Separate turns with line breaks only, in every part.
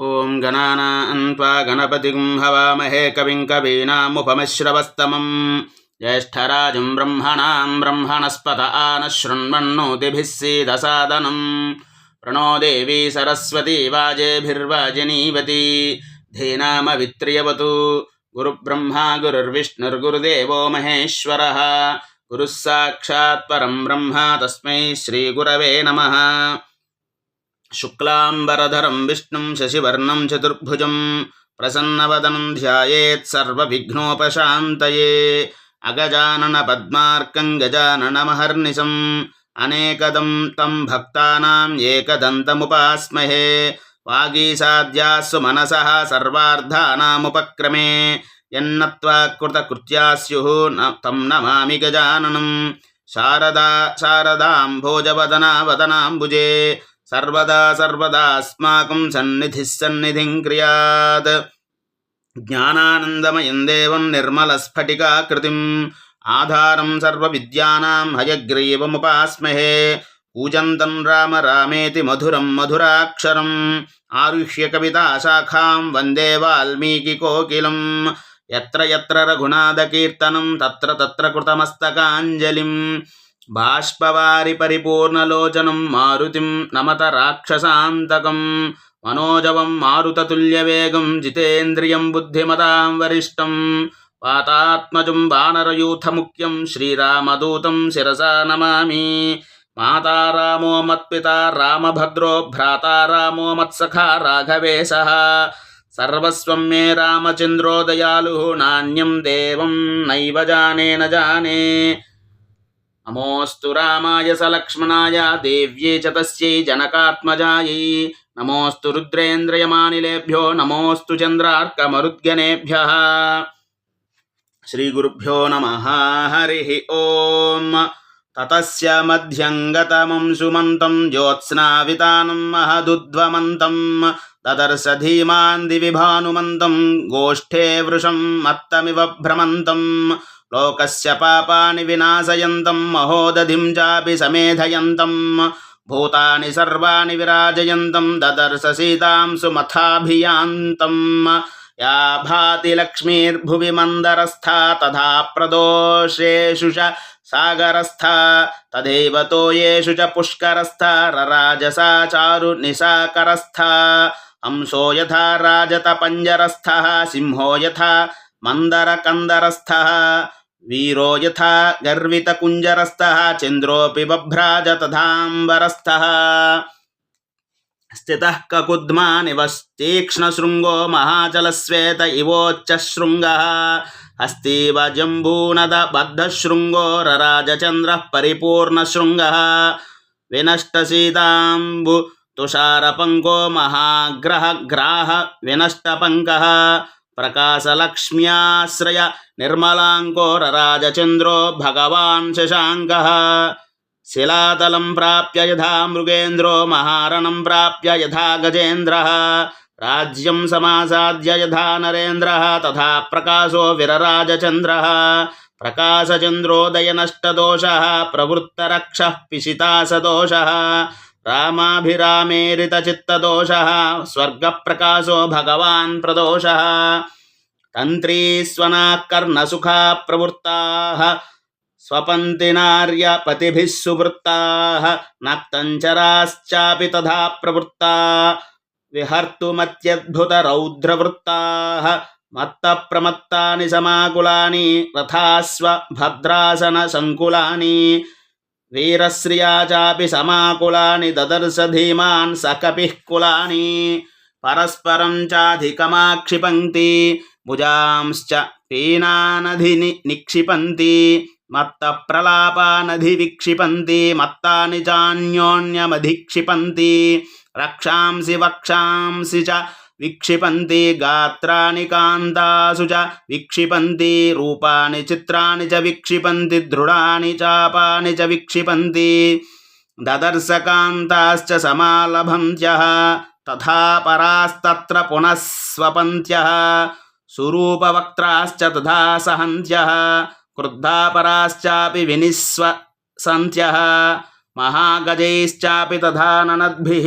ओं गणानां त्वा गणपतिं हवामहे कविं कवीनामुपमश्रवस्तमं ज्येष्ठराजं ब्रह्मणां ब्रह्मणस्पत आनः शृण्वन्नोतिभिः सीदसादनं प्रणो देवी सरस्वती वाजेभिर्वाजिनीवती धीनामवित्र्यवतु गुरुब्रह्मा गुरुर्विष्णुर्गुरुदेवो महेश्वरः गुरुः साक्षात् परं ब्रह्म तस्मै श्रीगुरवे नमः। शुक्लांबरधरं विष्णुं शशिवर्णं चतुर्भुजं प्रसन्नवदनं ध्यायेत् सर्वविघ्नोपशान्तये अगजानन पद्मार्कं गजाननमहर्निशम् अनेकदं तं भक्तानां एकदन्तमुपास्महे वागीसाद्यास्सु मनसः सर्वार्थानामुपक्रमे यन्नत्वा कृतकृत्या स्युः तं नमामि गजाननं शारदां भोजवदना वदनाम्बुजे सर्वदा सर्वदास्माकं सन्निधिः सन्निधिं क्रियात् ज्ञानानन्दमयं देवं निर्मलस्फटिकाकृतिम् आधारं सर्वविद्यानां हयग्रीवमुपास्महे कूजन्तं राम रामेति मधुरं मधुराक्षरम् आरुह्य कविताशाखां वन्दे वाल्मीकिकोकिलं यत्र यत्र रघुनाथकीर्तनं तत्र तत्र कृतमस्तकाञ्जलिं बाष्पवारि परिपूर्णलोचनं मारुतिं नमत राक्षसान्तकं मनोजवं मारुततुल्यवेगं जितेन्द्रियं बुद्धिमतां वरिष्ठं वातात्मजं वानरयूथमुख्यं श्रीरामदूतं शिरसा नमामि। माता रामो मत्पिता रामभद्रो भ्राता रामो मत्सखा राघवेशः सर्वस्वं मे रामचन्द्रो दयालुः नान्यं देवं नैव जाने न जाने। नमोऽस्तु रामाय सलक्ष्मणाय देव्यै च तस्यै जनकात्मजायै नमोऽस्तु रुद्रेन्द्रयमानिलेभ्यो नमोऽस्तु चन्द्रार्कमरुद्गणेभ्यः। श्रीगुरुभ्यो नमः। हरिः ओम्। ततस्य मध्यङ्गतमं सुमन्तं ज्योत्स्नावितानं महदुद्वमन्तं ददर्श धीमान् दिवि भानुमन्तं गोष्ठे वृषं मत्तमिव भ्रमन्तं लोकस्य पापानि विनाशयन्तं महोदधिं चापि समेधयन्तं भूतानि सर्वाणि विराजयन्तं ददर्श सीतां सुमथाभियान्तं या भाति लक्ष्मीर्भुवि मन्दरस्था तथा प्रदोषेषु च सागरस्था तदैव तोयेषु च पुष्करस्था रराजसा चारु निशाकरस्था हंसो यथा राजत पञ्जरस्थः सिंहो यथा मन्दरकन्दरस्थः वीरो यथा गर्वितकुञ्जरस्थः चन्द्रोऽपि बभ्राज तथाम्बरस्थः स्थितः ककुद्मानिव तीक्ष्णशृङ्गो महाचलश्वेत इवोच्चशृङ्गः अस्तीव जम्बूनदबद्धशृङ्गो रराजचन्द्रः परिपूर्णशृङ्गः विनष्टसीताम्बु तुषारपङ्को महाग्रहग्राह विनष्टपङ्कः प्रकाशलक्ष्म्याश्रय निर्मलाङ्को रराजचन्द्रो भगवान् शशाङ्कः शिलातलं प्राप्य यथा मृगेन्द्रो महारणं प्राप्य यथा गजेन्द्रः राज्यं समासाद्य यथा नरेन्द्रः तथा प्रकाशो विरराजचन्द्रः प्रकाशचन्द्रोदयनष्टदोषः प्रवृत्तरक्षः पिशितासदोषः रामाभिरामेरितचित्तदोषः स्वर्गप्रकाशो भगवान् प्रदोषः तन्त्रीस्वनाः कर्णसुखा प्रवृत्ताः स्वपन्तिनार्यपतिभिः सुवृत्ताः नक्तञ्चराश्चापि तथा प्रवृत्ता विहर्तुमत्यद्भुतरौद्रवृत्ताः मत्तप्रमत्तानि समाकुलानि रथास्वभद्रासनसङ्कुलानि वीरश्रिया चापि समाकुलानि ददर्श धीमान् सकपिः कुलानि परस्परं चाधिकमाक्षिपन्ति भुजांश्च पीनानधि निक्षिपन्ति मत्तप्रलापानधिविक्षिपन्ति मत्तानि चान्योन्यमधिक्षिपन्ति रक्षांसि वक्षांसि च विक्षिपन्ति गात्राणि कान्तासु च विक्षिपन्ति रूपाणि चित्राणि च विक्षिपन्ति दृढानि चापानि च विक्षिपन्ति ददर्श कान्ताश्च समालभन्त्यः तथा परास्तत्र पुनः स्वपन्त्यः सुरूपवक्त्राश्च तथा सहन्त्यः क्रुद्धा पराश्चापि विनिस्वसन्त्यः महागजैश्चापि तथा ननद्भिः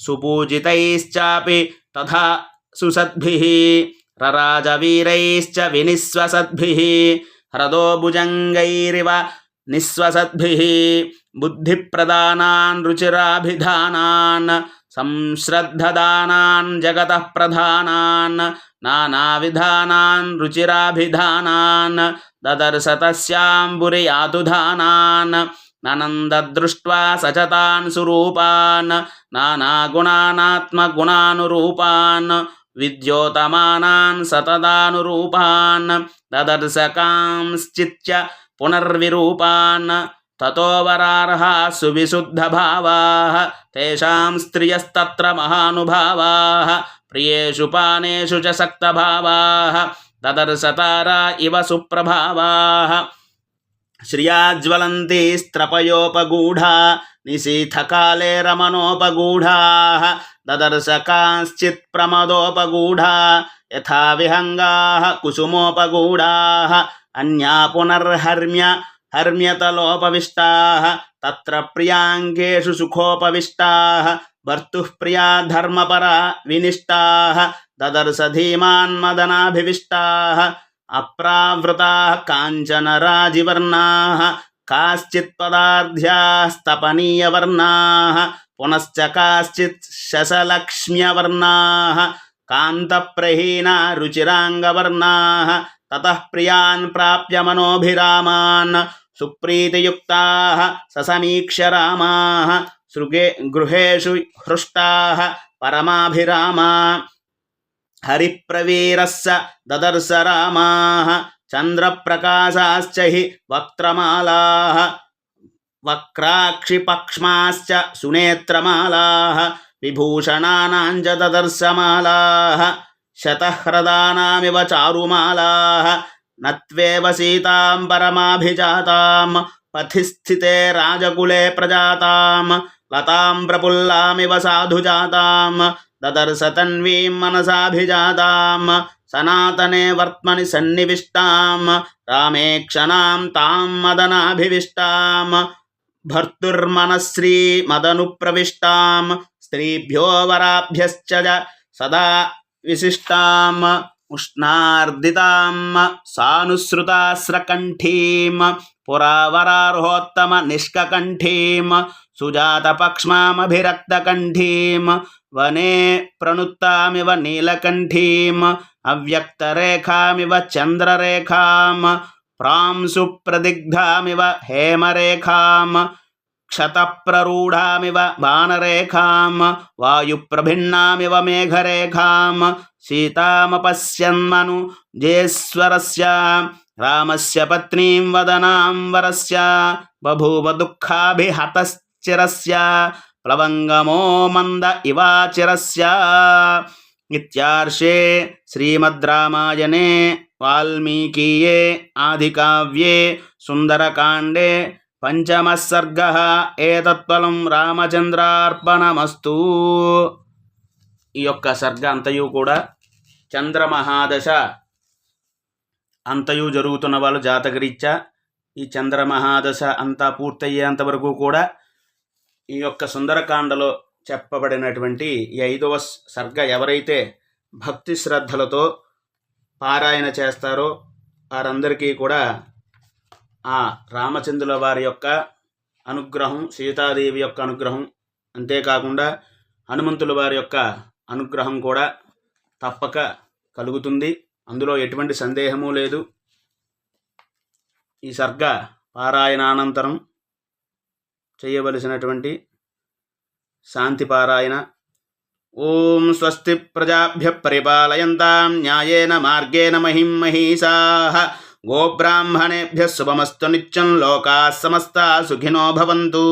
सुपूजितैश्चापि తథా సుసద్భిః రరాజవీరైశ్చ వినిశ్వసద్భిః హ్రదో భుజంగైరివ నిశ్వసద్భిః బుద్ధిప్రదానాన్ రుచిరాభిధానాన్ సంశ్రద్ధదానాన్ జగతః ప్రధానాన్ నానావిధానాన్ రుచిరాభిధానాన్ దదర్శ తస్యాంబురి యాతుధానాన్ ననందదృష్ట్వా సచతాన్ సురూపాన్ నానాగుణానాత్మగుణానురూపాన్ విద్యోతమానాన్ సతదానురూపాన్ దదర్శ కాంశ్చిత్య పునర్విరూపాన్ తతో వరార్హా సువిశుద్ధభావాః తేషాం స్త్రియస్తత్ర మహానుభావాః ప్రియేషు పానేషు చ సక్తభావాః దదర్శ తారా ఇవ సుప్రభావాః శ్రియాజ్వలంతి స్త్రపయోపగూఢా నిశీథకాలే రమణోపగూఢాః దదర్శ కాంశ్చిత్ ప్రమదోపగూఢా యథా విహంగాః కుసుమోపగూఢాః అన్యా హర్మ్యతలోపవిష్టాః తత్ర ప్రియాంకేషు సుఖోపవిష్టాః భర్తుః ప్రియా ధర్మపరా వినిష్టాః దదర్శ ధీమాన్ మదనాభివిష్టాః అప్రావృతాః కాంచనరాజివర్ణాః కాశ్చిత్ పదార్థ్యాస్తపనీయవర్ణాః పునశ్చ కాశ్చిత్ శశలక్ష్మ్యవర్ణాః కాంతప్రహీనా రుచిరాంగవర్ణాః తతః ప్రియాన్ ప్రాప్య మనోభిరామాన్ సుప్రీతియుక్తాః ససమీక్ష్య రామాః గృహేషు హృష్టాః పరమాభిరామా హరిప్రవీరస్స దదర్శ రామాః చంద్రప్రకాశాశ్చ హి వక్త్రమాలాః వక్రాక్షిపక్ష్మాశ్చ సునేత్రమాలాః విభూషణానాంచ దదర్శమాలాః శతహ్రదానామివ చారుమాలాః నత్వేవ సీతాం పరమాభిజాతాం పథి స్థితే రాజకులే ప్రజాతాం లతాం ప్రఫుల్లామివ సాధుజాతాం దదర్శ తన్వీం మనసాభిజాతాం సనాతనే వర్త్మని సన్నివిష్టాం రామే క్షణాం తాం మదనాభివిష్టాం భర్తుర్మనశ్రీ మదను ప్రవిష్టాం స్త్రీభ్యో వరాభ్యశ్చ సదా విశిష్టాం ఉష్ణార్దితాం సానుసృతాస్రకంఠీం పురావరార్హోత్తమ నిష్కకంఠీం సుజాతపక్ష్మామభిరక్తకంఠీం వనే ప్రణుత్తామివ నీలకంఠీం అవ్యక్తరేఖామివ చంద్రరేఖాం ప్రాంసు ప్రదిగ్ధామివ హేమరేఖాం క్షతప్రరూఢామివ బాణరేఖాం వాయుప్రభిన్నామివ మేఘరేఖాం సీతామపశ్యన్మను జేశ్వరస్య రామస్య పత్నీం వదనాం వరస్య బభూవ దుఃఖాభిహతశ్చిరస్య ప్లవంగమో మంద ఇవాచిరస్య. ఇత్యార్షే శ్రీమద్ రామాయణే వాల్మీకీయే ఆదికావ్యే సుందరకాండే పంచమః సర్గః. ఏతత్ఫలం రామచంద్రార్పణమస్తు. ఈ యొక్క సర్గ అంతయు కూడా చంద్రమహాదశ అంతయు జరుగుతున్న వాళ్ళు జాతకరీత్యా ఈ చంద్రమహాదశ అంతా పూర్తయ్యేంత వరకు కూడా ఈ యొక్క సుందరకాండలో చెప్పబడినటువంటి ఈ 5వ సర్గ ఎవరైతే భక్తి శ్రద్ధలతో పారాయణ చేస్తారో వారందరికీ కూడా ఆ రామచంద్రుల వారి యొక్క అనుగ్రహం, సీతాదేవి యొక్క అనుగ్రహం, అంతేకాకుండా హనుమంతుల వారి యొక్క అనుగ్రహం కూడా తప్పక కలుగుతుంది. అందులో ఎటువంటి సందేహము లేదు. ఈ సర్గ పారాయణానంతరం చేయవలసినటువంటి శాంతి పారాయణ. ఓం స్వస్తి ప్రజాభ్య పరిపాలయంతాం న్యాయేన మార్గేణ మహిం మహీషాః. గోబ్రాహ్మణేభ్యః శుభమస్తు నిత్యం. లోకాః సమస్తాః సుఖినో భవంతు.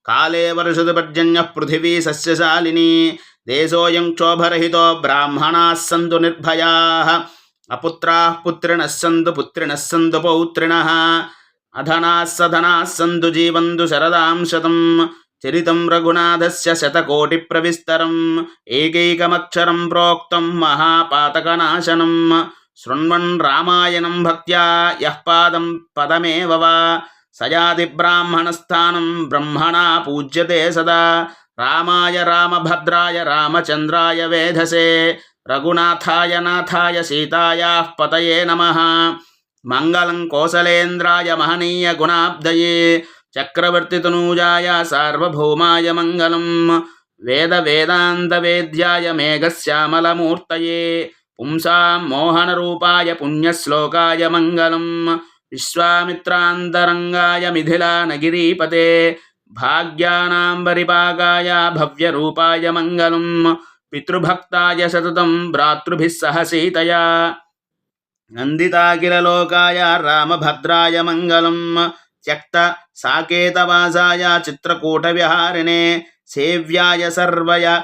కాలే వర్షతు పర్జన్యః పృథివీ సస్యశాలినీ. దేశోऽयं క్షోభరహితో బ్రాహ్మణాः సంతు నిర్భయాः. అపుత్రాः పుత్రిణः సంతు పుత్రిణः సంతు పౌత్రిణः. అధనాः సధనాः సంతు జీవంతు శరదాం శతం. చరితం రఘునాథస్య శతకోటి ప్రవిస్తరం. ఏకైకమక్షరం ప్రోక్తం మహాపాతకనాశనం. శృణ్వన్ రామాయణం భక్త్యా యః పాదం పదమేవ వా సయాతి బ్రాహ్మణస్థానం బ్రహ్మణా పూజ్యతే సదా. రామాయ రామభద్రాయ రామచంద్రాయ వేధసే రఘునాథాయ నాథాయ సీతాయాః పతయే నమః. మంగళం కోసలేంద్రాయ మహనీయ గుణాబ్దయే చక్రవర్తితనూజాయ సార్వభౌమాయ మంగళం. వేద వేదాంత వేద్యాయ మేఘశ్యామలమూర్తయే పుంసాం మోహనరూపాయ పుణ్యశ్లోకాయ మంగళం. విశ్వామిత్రాంతరంగాయ మిథిలానగిరీపతే భాగ్యానాం పరిపాకాయ భవ్యరూపాయ మంగళం. పితృభక్తాయ సతతం భ్రాతృభిः సహ సీతయా నందితాఖిలలోకాయ రామభద్రాయ మంగళం. త్యక్త సాకేతవాసాయ చిత్రకూటవిహారిణే సేవ్యాయ సర్వయ